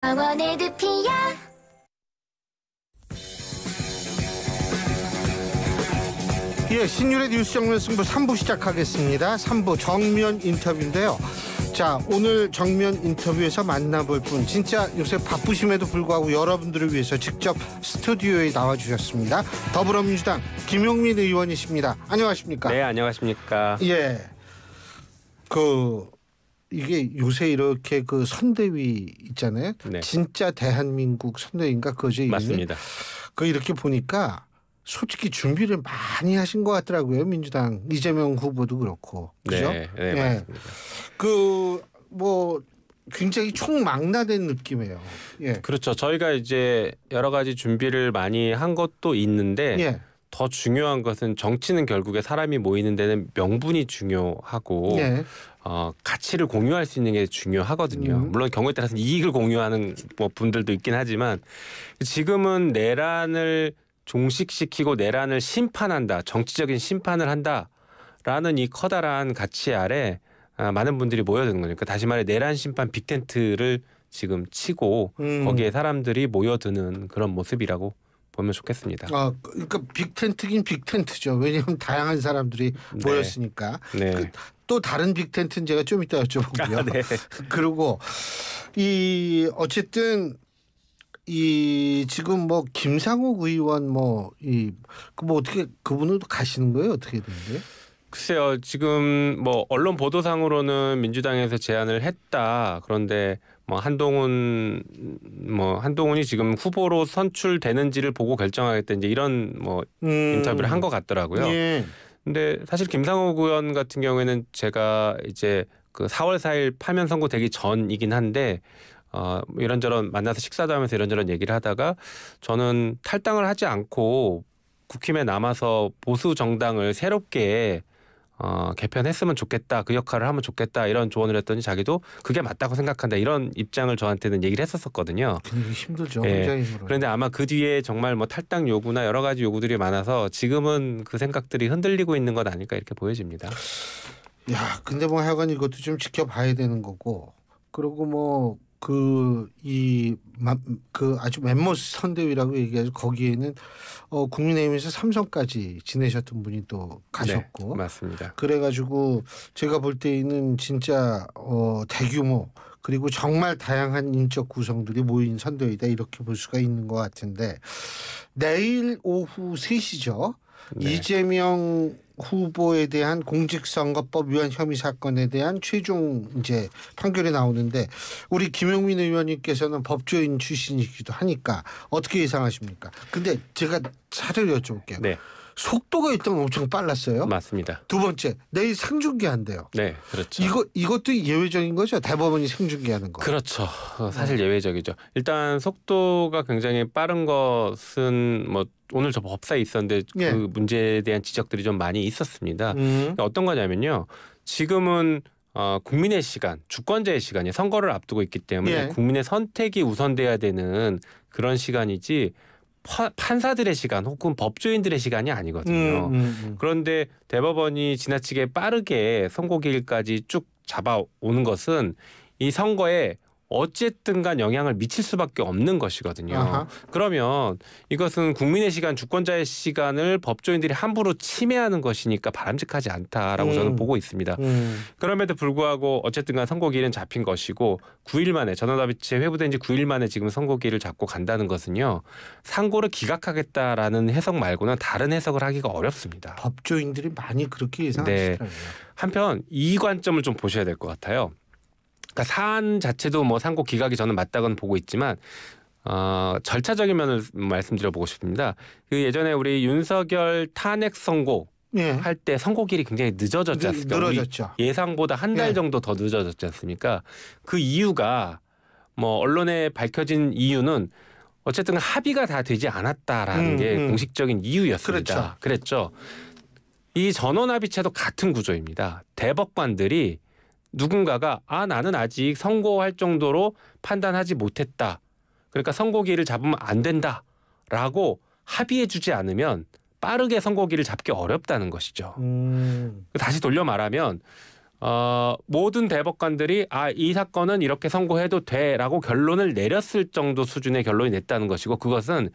원의 드피야. 예, 신율의 뉴스 정면 승부 3부 시작하겠습니다. 3부 정면 인터뷰인데요. 자, 오늘 정면 인터뷰에서 만나볼 분, 진짜 요새 바쁘심에도 불구하고 여러분들을 위해서 직접 스튜디오에 나와주셨습니다. 더불어민주당 김용민 의원이십니다. 안녕하십니까? 네, 안녕하십니까? 예, 이게 요새 이렇게 선대위 있잖아요. 네. 진짜 대한민국 선대위인가 그거죠, 이름이? 맞습니다. 이렇게 보니까 솔직히 준비를 많이 하신 것 같더라고요. 민주당 이재명 후보도 그렇고, 그죠? 네, 맞습니다. 굉장히 총망라된 느낌이에요. 예. 그렇죠. 저희가 이제 여러 가지 준비를 많이 한 것도 있는데 예. 더 중요한 것은 정치는 결국에 사람이 모이는 데는 명분이 중요하고 예. 가치를 공유할 수 있는 게 중요하거든요. 물론 경우에 따라서는 이익을 공유하는 분들도 있긴 하지만 지금은 내란을 종식시키고 내란을 심판한다. 정치적인 심판을 한다라는 이 커다란 가치 아래 많은 분들이 모여드는 거니까 다시 말해 내란 심판 빅텐트를 지금 치고 거기에 사람들이 모여드는 그런 모습이라고 보면 좋겠습니다. 그러니까 빅텐트긴 빅텐트죠. 왜냐하면 다양한 사람들이 모였으니까. 네. 또 다른 빅텐트는 제가 좀 이따 여쭤보고요. 네. 그리고 어쨌든 지금 김상욱 의원 어떻게 그분은 가시는 거예요? 어떻게 되는데? 글쎄요. 지금 언론 보도상으로는 민주당에서 제안을 했다. 그런데 한동훈이 지금 후보로 선출되는지를 보고 결정하겠다. 이제 이런 인터뷰를 한 것 같더라고요. 예. 근데 사실 김상욱 의원 같은 경우에는 제가 이제 4월 4일 파면 선고되기 전이긴 한데 이런저런 만나서 식사도 하면서 이런저런 얘기를 하다가 저는 탈당을 하지 않고 국힘에 남아서 보수 정당을 새롭게 개편했으면 좋겠다. 그 역할을 하면 좋겠다. 이런 조언을 했더니 자기도 그게 맞다고 생각한다. 이런 입장을 저한테는 얘기를 했었거든요. 굉장히 힘들죠. 예. 굉장히 힘들어요. 그런데 아마 그 뒤에 정말 탈당 요구나 여러 가지 요구들이 많아서 지금은 그 생각들이 흔들리고 있는 것 아닐까 이렇게 보여집니다. 야, 근데 하여간 이것도 좀 지켜봐야 되는 거고. 그리고 아주 멤버스 선대위라고 얘기해서 거기에는 국민의힘에서 삼성까지 지내셨던 분이 또 가셨고. 네, 맞습니다. 그래가지고 제가 볼 때에는 진짜 대규모 그리고 정말 다양한 인적 구성들이 모인 선대위다 이렇게 볼 수가 있는 것 같은데 내일 오후 3시죠. 네. 이재명 후보에 대한 공직선거법 위반 혐의 사건에 대한 최종 판결이 나오는데 우리 김용민 의원님께서는 법조인 출신이기도 하니까 어떻게 예상하십니까? 근데 제가 차례로 여쭤볼게요. 네. 속도가 일단 엄청 빨랐어요. 맞습니다. 두 번째, 내일 생중계한대요. 네, 그렇죠. 이것도 예외적인 거죠? 대법원이 생중계하는 거. 그렇죠. 사실 예외적이죠. 일단 속도가 굉장히 빠른 것은 오늘 저 법사에 있었는데 예. 그 문제에 대한 지적들이 좀 많이 있었습니다. 어떤 거냐면요. 지금은 국민의 시간, 주권자의 시간이 선거를 앞두고 있기 때문에 예. 국민의 선택이 우선돼야 되는 그런 시간이지 판사들의 시간 혹은 법조인들의 시간이 아니거든요. 그런데 대법원이 지나치게 빠르게 선고기일까지 쭉 잡아오는 것은 이 선거에 어쨌든 간 영향을 미칠 수밖에 없는 것이거든요. 아하. 그러면 이것은 국민의 시간, 주권자의 시간을 법조인들이 함부로 침해하는 것이니까 바람직하지 않다라고 저는 보고 있습니다. 그럼에도 불구하고 어쨌든 간 선고기일은 잡힌 것이고 9일 만에 전원합의체 회부된 지 9일 만에 지금 선고기일을 잡고 간다는 것은요. 상고를 기각하겠다라는 해석 말고는 다른 해석을 하기가 어렵습니다. 법조인들이 많이 그렇게 예상하시더라고요. 네. 한편 이 관점을 좀 보셔야 될 것 같아요. 그러니까 사안 자체도 상고 기각이 저는 맞다고는 보고 있지만 절차적인 면을 말씀드려보고 싶습니다. 예전에 우리 윤석열 탄핵 선고 예. 할 때 선고기일이 굉장히 늦어졌지 않습니까? 늘어졌죠. 예상보다 한 달 예. 정도 더 늦어졌지 않습니까? 그 이유가 언론에 밝혀진 이유는 어쨌든 합의가 다 되지 않았다라는 게 공식적인 이유였습니다. 그랬죠. 이 전원합의체도 같은 구조입니다. 대법관들이 누군가가 나는 아직 선고할 정도로 판단하지 못했다. 그러니까 선고기일을 잡으면 안 된다라고 합의해주지 않으면 빠르게 선고기일을 잡기 어렵다는 것이죠. 다시 돌려 말하면 모든 대법관들이 이 사건은 이렇게 선고해도 돼라고 결론을 내렸을 정도 수준의 결론이 냈다는 것이고 그것은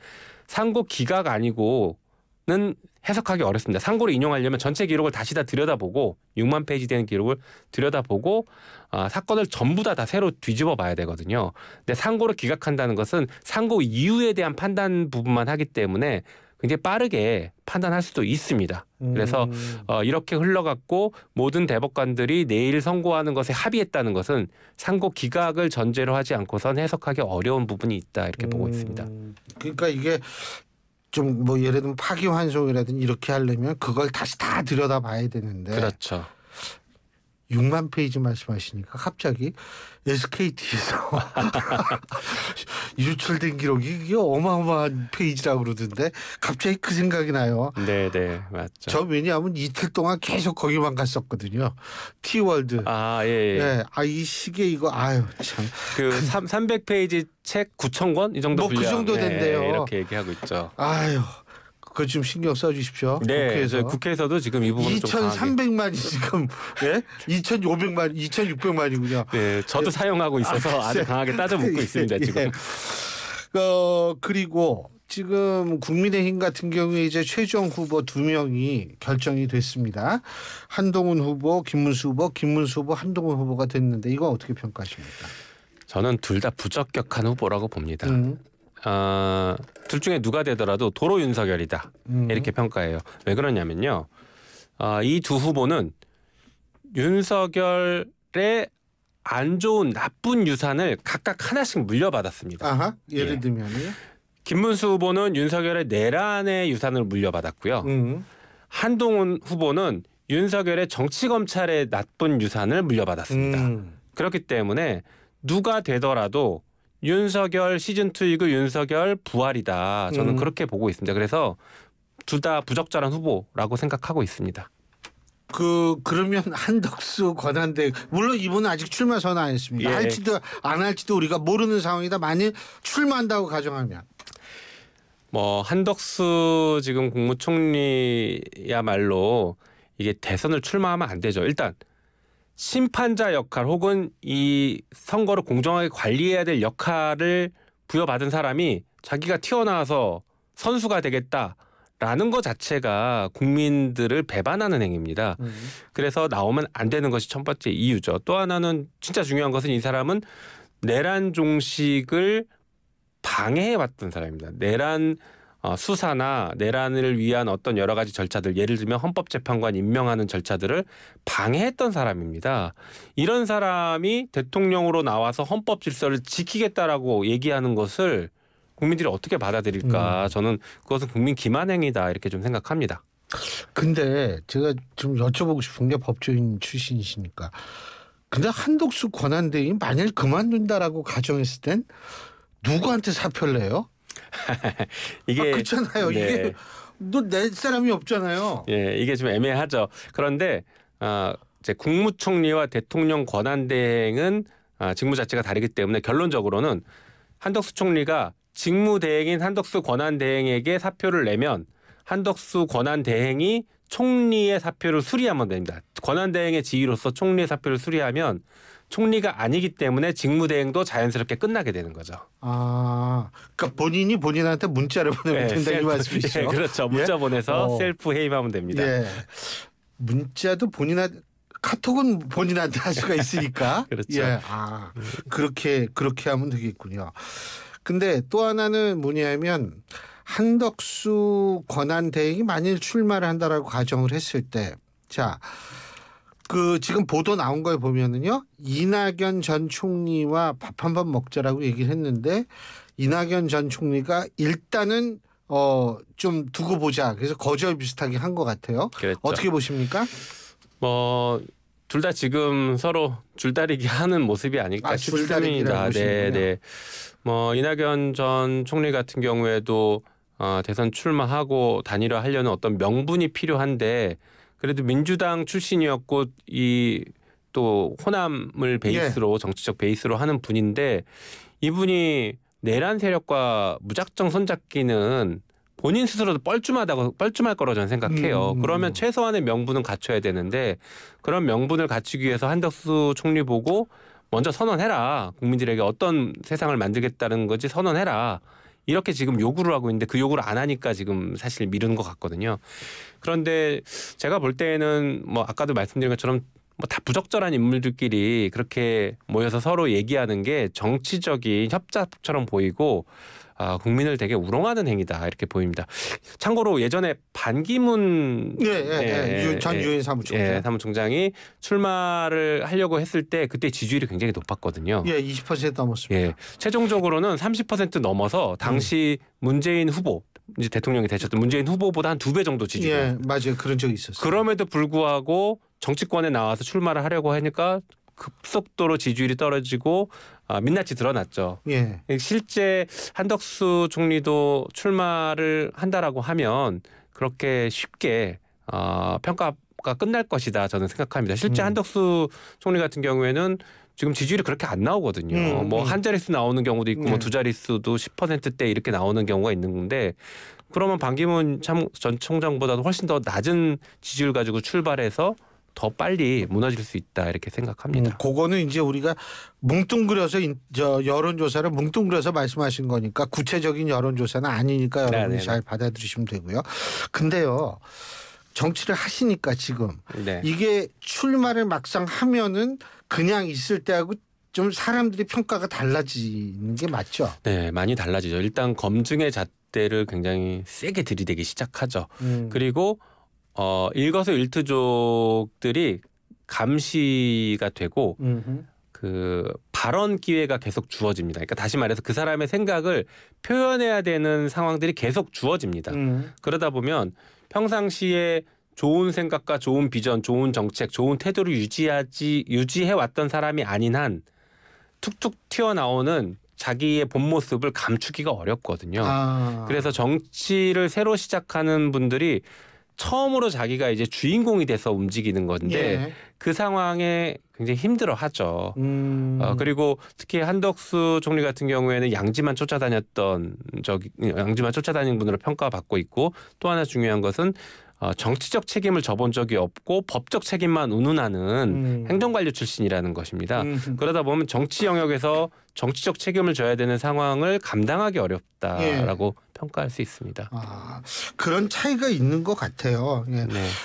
상고 기각 아니고는 해석하기 어렵습니다. 상고를 인용하려면 전체 기록을 다시 다 들여다보고 6만 페이지 되는 기록을 들여다보고 사건을 전부 다 새로 뒤집어 봐야 되거든요. 근데 상고를 기각한다는 것은 상고 이유에 대한 판단 부분만 하기 때문에 굉장히 빠르게 판단할 수도 있습니다. 그래서 이렇게 흘러갔고 모든 대법관들이 내일 선고하는 것에 합의했다는 것은 상고 기각을 전제로 하지 않고선 해석하기 어려운 부분이 있다 이렇게 보고 있습니다. 그러니까 이게 좀 뭐 예를 들면 파기환송이라든지 이렇게 하려면 그걸 다시 다 들여다봐야 되는데 그렇죠. 6만 페이지 말씀하시니까 갑자기 SKT에서 유출된 기록이 이게 어마어마한 페이지라고 그러던데 갑자기 그 생각이 나요. 네, 맞죠. 저 왜냐하면 이틀 동안 계속 거기만 갔었거든요. T월드. 예. 네. 이 시기에 이거 참. 그 300페이지 책 9,000권 이 정도 뭐 그 분량. 정도 된대요. 이렇게 얘기하고 있죠. 그거 좀 신경 써주십시오. 네, 국회에서도 지금 이 부분을 좀 2,300만이 지금 2,500만, 2,600만이군요. 네, 저도 사용하고 있어서 아주 강하게 따져 묻고 있습니다 지금. 그리고 지금 국민의힘 같은 경우에 이제 최종 후보 2명이 결정이 됐습니다. 한동훈 후보, 김문수 후보, 한동훈 후보가 됐는데 이거 어떻게 평가하십니까? 저는 둘 다 부적격한 후보라고 봅니다. 둘 중에 누가 되더라도 도로 윤석열이다 이렇게 평가해요. 왜 그러냐면요. 이 두 후보는 윤석열의 안 좋은 나쁜 유산을 각각 하나씩 물려받았습니다. 예를 들면요. 김문수 후보는 윤석열의 내란의 유산을 물려받았고요. 한동훈 후보는 윤석열의 정치검찰의 나쁜 유산을 물려받았습니다. 그렇기 때문에 누가 되더라도 윤석열 시즌2이고 윤석열 부활이다. 저는 그렇게 보고 있습니다. 그래서 둘 다 부적절한 후보라고 생각하고 있습니다. 그러면 한덕수 권한대 물론 이분은 아직 출마 선언 안 했습니다. 할지도 안 할지도 우리가 모르는 상황이다. 만일 출마한다고 가정하면. 한덕수 지금 국무총리야말로 이게 대선을 출마하면 안 되죠. 일단 심판자 역할 혹은 이 선거를 공정하게 관리해야 될 역할을 부여받은 사람이 자기가 튀어나와서 선수가 되겠다라는 것 자체가 국민들을 배반하는 행위입니다. 그래서 나오면 안 되는 것이 첫 번째 이유죠. 또 하나는 진짜 중요한 것은 이 사람은 내란 종식을 방해해왔던 사람입니다. 내란 수사나 내란을 위한 어떤 여러 가지 절차들, 예를 들면 헌법재판관 임명하는 절차들을 방해했던 사람입니다. 이런 사람이 대통령으로 나와서 헌법 질서를 지키겠다라고 얘기하는 것을 국민들이 어떻게 받아들일까? 저는 그것은 국민 기만행위다 이렇게 좀 생각합니다. 근데 제가 좀 여쭤보고 싶은 게 법조인 출신이시니까. 근데 한덕수 권한대행이 만일 그만둔다라고 가정했을 땐 누구한테 사표를 내요? 이게 그렇잖아요. 네. 이게 너 낼 사람이 없잖아요. 예, 이게 좀 애매하죠. 그런데 이제 국무총리와 대통령 권한대행은 직무 자체가 다르기 때문에 결론적으로는 한덕수 총리가 직무대행인 한덕수 권한대행에게 사표를 내면 한덕수 권한대행이 총리의 사표를 수리하면 됩니다. 권한대행의 지위로서 총리의 사표를 수리하면 총리가 아니기 때문에 직무대행도 자연스럽게 끝나게 되는 거죠. 그러니까 본인이 본인한테 문자를 보내면 된다 이 말씀이시죠? 예, 그렇죠. 문자 보내서 셀프 해임하면 됩니다. 예. 문자도 카톡은 본인한테 할 수가 있으니까. 그렇죠. 예. 그렇게 하면 되겠군요. 근데 또 하나는 뭐냐면 한덕수 권한대행이 만일 출마를 한다라고 가정을 했을 때, 지금 보도 나온 걸 보면은요, 이낙연 전 총리와 밥 한번 먹자라고 얘기를 했는데 이낙연 전 총리가 일단은 좀 두고 보자. 그래서 거절 비슷하게 한 것 같아요. 그랬죠. 어떻게 보십니까? 둘 다 지금 서로 줄다리기 하는 모습이 아닐까 싶습니다. 네. 이낙연 전 총리 같은 경우에도 대선 출마하고 단일화하려는 어떤 명분이 필요한데 그래도 민주당 출신이었고 또 호남을 베이스로 정치적 베이스로 하는 분인데 이분이 내란 세력과 무작정 손잡기는 본인 스스로도 뻘쭘할 거라고 저는 생각해요. 그러면 최소한의 명분은 갖춰야 되는데 그런 명분을 갖추기 위해서 한덕수 총리 보고 먼저 선언해라. 국민들에게 어떤 세상을 만들겠다는 거지 선언해라. 이렇게 지금 요구를 하고 있는데 그 요구를 안 하니까 지금 사실 미루는 것 같거든요. 그런데 제가 볼 때는 뭐 아까도 말씀드린 것처럼 뭐 다 부적절한 인물들끼리 그렇게 모여서 서로 얘기하는 게 정치적인 협작처럼 보이고 국민을 되게 우롱하는 행위다 이렇게 보입니다. 참고로 예전에 반기문 전 유엔 사무총장 사무총장이 출마를 하려고 했을 때 그때 지지율이 굉장히 높았거든요. 20% 넘었습니다. 최종적으로는 30% 넘어서 당시 문재인 후보 이제 대통령이 되셨던 문재인 후보보다 한 2배 정도 지지율. 맞아요. 그런 적이 있었어요. 그럼에도 불구하고 정치권에 나와서 출마를 하려고 하니까 급속도로 지지율이 떨어지고 민낯이 드러났죠. 실제 한덕수 총리도 출마를 한다라고 하면 그렇게 쉽게 평가가 끝날 것이다 저는 생각합니다. 실제 한덕수 총리 같은 경우에는 지금 지지율이 그렇게 안 나오거든요. 뭐 한 자릿수 나오는 경우도 있고 뭐 두 자릿수도 10%대 이렇게 나오는 경우가 있는데 그러면 반기문 전 총장보다도 훨씬 더 낮은 지지율 가지고 출발해서 더 빨리 무너질 수 있다 이렇게 생각합니다. 그거는 이제 우리가 뭉뚱그려서 여론조사를 뭉뚱그려서 말씀하신 거니까 구체적인 여론조사는 아니니까 여러분이 잘 받아들이시면 되고요. 근데요. 정치를 하시니까 지금 이게 출마를 막상 하면은 그냥 있을 때하고 좀 사람들이 평가가 달라지는 게 맞죠? 네, 많이 달라지죠. 일단 검증의 잣대를 굉장히 세게 들이대기 시작하죠. 그리고 일거수일투족들이 감시가 되고 그 발언 기회가 계속 주어집니다. 그러니까 다시 말해서 그 사람의 생각을 표현해야 되는 상황들이 계속 주어집니다. 그러다 보면 평상시에 좋은 생각과 좋은 비전, 좋은 정책, 좋은 태도를 유지해 왔던 사람이 아닌 한 툭툭 튀어나오는 자기의 본 모습을 감추기가 어렵거든요. 그래서 정치를 새로 시작하는 분들이 처음으로 자기가 이제 주인공이 돼서 움직이는 건데 그 상황에 굉장히 힘들어하죠. 그리고 특히 한덕수 총리 같은 경우에는 양지만 쫓아다닌 분으로 평가받고 있고 또 하나 중요한 것은 정치적 책임을 져본 적이 없고 법적 책임만 운운하는 행정관료 출신이라는 것입니다. 그러다 보면 정치 영역에서 정치적 책임을 져야 되는 상황을 감당하기 어렵다라고 평가할 수 있습니다. 그런 차이가 있는 것 같아요.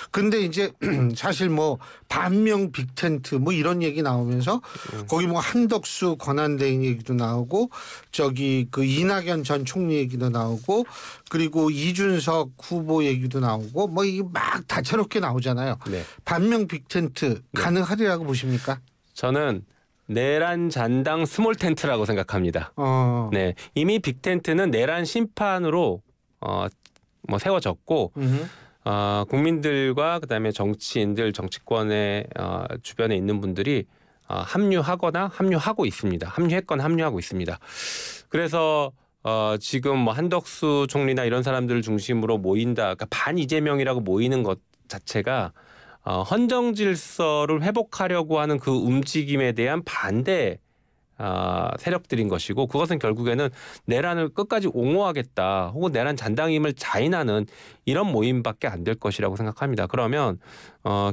근데 이제 사실 뭐 반명 빅텐트 뭐 이런 얘기 나오면서 거기 뭐 한덕수 권한대행 얘기도 나오고 저기 그 이낙연 전 총리 얘기도 나오고 그리고 이준석 후보 얘기도 나오고 뭐 이게 막 다채롭게 나오잖아요. 반명 빅텐트 가능하리라고 보십니까? 저는 내란 잔당 스몰 텐트라고 생각합니다. 이미 빅텐트는 내란 심판으로 뭐 세워졌고 국민들과 그다음에 정치인들, 정치권의 주변에 있는 분들이 합류하거나 합류하고 있습니다. 합류했거나 합류하고 있습니다. 그래서 지금 뭐 한덕수 총리나 이런 사람들을 중심으로 모인다, 그러니까 반 이재명이라고 모이는 것 자체가 헌정 질서를 회복하려고 하는 그 움직임에 대한 반대 세력들인 것이고 그것은 결국에는 내란을 끝까지 옹호하겠다 혹은 내란 잔당임을 자인하는 이런 모임밖에 안 될 것이라고 생각합니다. 그러면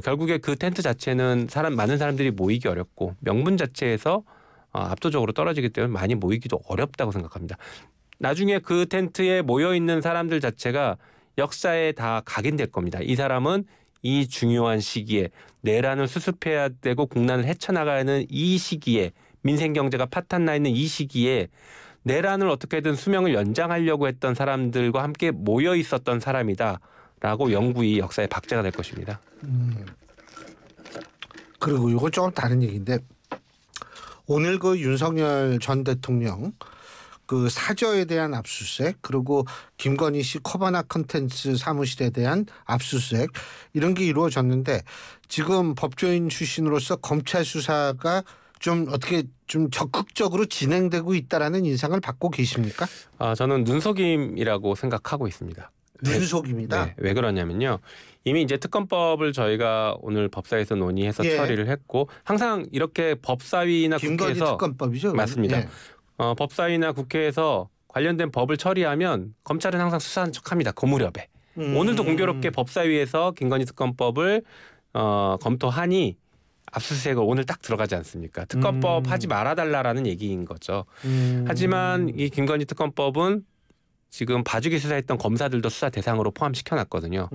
결국에 그 텐트 자체는 많은 사람들이 모이기 어렵고 명분 자체에서 압도적으로 떨어지기 때문에 많이 모이기도 어렵다고 생각합니다. 나중에 그 텐트에 모여있는 사람들 자체가 역사에 다 각인될 겁니다. 이 사람은 이 중요한 시기에 내란을 수습해야 되고 국난을 헤쳐나가는 이 시기에 민생경제가 파탄나 있는 이 시기에 내란을 어떻게든 수명을 연장하려고 했던 사람들과 함께 모여 있었던 사람이다라고 영구히 역사에 박제가 될 것입니다. 그리고 이거 조금 다른 얘기인데 오늘 그 윤석열 전 대통령 그 사저에 대한 압수수색 그리고 김건희 씨 코바나 컨텐츠 사무실에 대한 압수수색 이런 게 이루어졌는데 지금 법조인 출신으로서 검찰 수사가 좀 어떻게 좀 적극적으로 진행되고 있다라는 인상을 받고 계십니까? 저는 눈속임이라고 생각하고 있습니다. 눈속임이다? 네, 왜 그러냐면요. 이미 이제 특검법을 저희가 오늘 법사위에서 논의해서 처리를 했고 항상 이렇게 법사위나 김건희 국회에서 특검법이죠? 맞습니다. 법사위나 국회에서 관련된 법을 처리하면 검찰은 항상 수사한 척합니다. 그 무렵에. 오늘도 공교롭게 법사위에서 김건희 특검법을 검토하니 압수수색을 오늘 딱 들어가지 않습니까? 특검법 하지 말아달라라는 얘기인 거죠. 하지만 이 김건희 특검법은 지금 봐주기 수사했던 검사들도 수사 대상으로 포함시켜놨거든요.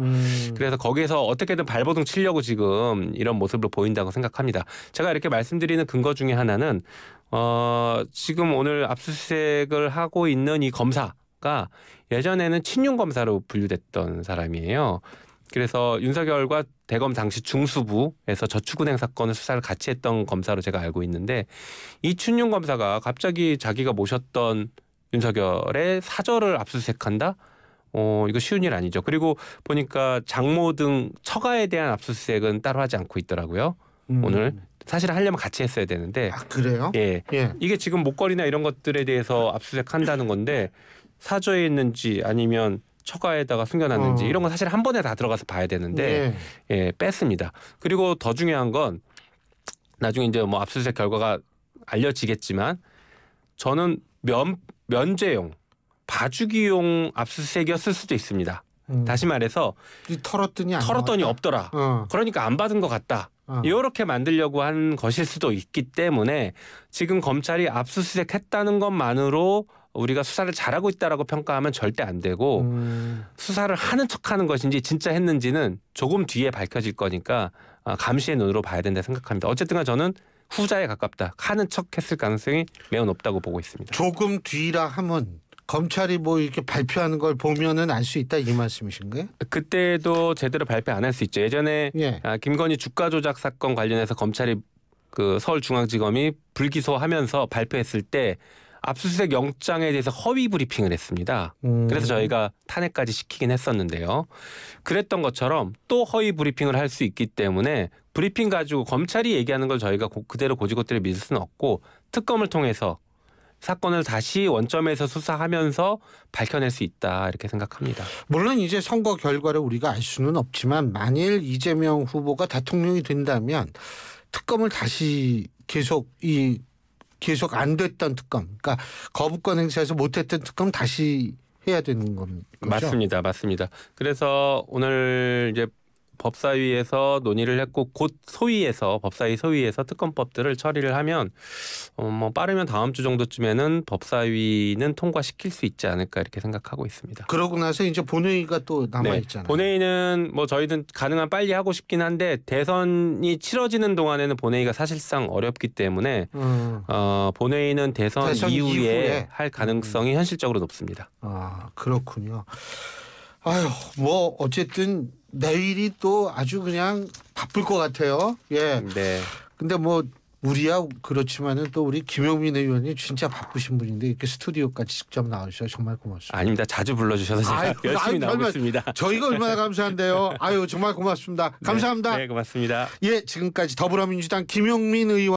그래서 거기에서 어떻게든 발버둥 치려고 지금 이런 모습을 보인다고 생각합니다. 제가 이렇게 말씀드리는 근거 중에 하나는 지금 오늘 압수수색을 하고 있는 이 검사가 예전에는 친윤 검사로 분류됐던 사람이에요. 그래서 윤석열과 대검 당시 중수부에서 저축은행 사건을 수사를 같이 했던 검사로 제가 알고 있는데 이 친윤 검사가 갑자기 자기가 모셨던 윤석열의 사저를 압수수색한다? 이거 쉬운 일 아니죠. 그리고 보니까 장모 등 처가에 대한 압수수색은 따로 하지 않고 있더라고요. 오늘 사실 하려면 같이 했어야 되는데. 아, 그래요? 예. 이게 지금 목걸이나 이런 것들에 대해서 압수수색한다는 건데 사저에 있는지 아니면 처가에다가 숨겨놨는지 이런 건 사실 한 번에 다 들어가서 봐야 되는데 예, 뺐습니다. 그리고 더 중요한 건 나중에 이제 뭐 압수수색 결과가 알려지겠지만 저는 면죄용, 봐주기용 압수수색이었을 수도 있습니다. 다시 말해서 털었더니 없더라. 그러니까 안 받은 것 같다. 이렇게 만들려고 한 것일 수도 있기 때문에 지금 검찰이 압수수색했다는 것만으로 우리가 수사를 잘하고 있다라고 평가하면 절대 안 되고 수사를 하는 척하는 것인지 진짜 했는지는 조금 뒤에 밝혀질 거니까 감시의 눈으로 봐야 된다 생각합니다. 어쨌든 저는 후자에 가깝다. 하는 척했을 가능성이 매우 높다고 보고 있습니다. 조금 뒤라 하면 검찰이 뭐 이렇게 발표하는 걸 보면은 알 수 있다 이 말씀이신가요? 그때도 제대로 발표 안 할 수 있죠. 예전에 김건희 주가 조작 사건 관련해서 검찰이 그 서울중앙지검이 불기소하면서 발표했을 때 압수수색 영장에 대해서 허위 브리핑을 했습니다. 그래서 저희가 탄핵까지 시키긴 했었는데요. 그랬던 것처럼 또 허위 브리핑을 할 수 있기 때문에 브리핑 가지고 검찰이 얘기하는 걸 저희가 그대로 고지고대로 믿을 수는 없고 특검을 통해서 사건을 다시 원점에서 수사하면서 밝혀낼 수 있다 이렇게 생각합니다. 물론 이제 선거 결과를 우리가 알 수는 없지만 만일 이재명 후보가 대통령이 된다면 특검을 다시 계속 안 됐던 특검, 그러니까 거부권 행사에서 못했던 특검 다시 해야 되는 겁니다. 맞습니다. 그래서 오늘 이제 법사위에서 논의를 했고 곧 법사위 소위에서 특검법들을 처리를 하면 뭐 빠르면 다음 주 정도쯤에는 법사위는 통과시킬 수 있지 않을까 이렇게 생각하고 있습니다. 그러고 나서 이제 본회의가 또 남아 있잖아요. 본회의는 뭐 저희는 가능한 빨리 하고 싶긴 한데 대선이 치러지는 동안에는 본회의가 사실상 어렵기 때문에 본회의는 대선 이후에 할 가능성이 현실적으로 높습니다. 아, 그렇군요. 아유, 뭐 어쨌든 내일이 또 아주 그냥 바쁠 것 같아요. 예. 네. 근데 뭐 우리야 그렇지만은 또 우리 김용민 의원이 진짜 바쁘신 분인데 이렇게 스튜디오까지 직접 나오셔서 정말 고맙습니다. 아닙니다. 자주 불러주셔서 제가 열심히 나오고 있습니다. 저희가 얼마나 감사한데요. 아유, 정말 고맙습니다. 감사합니다. 네, 고맙습니다. 예, 지금까지 더불어민주당 김용민 의원.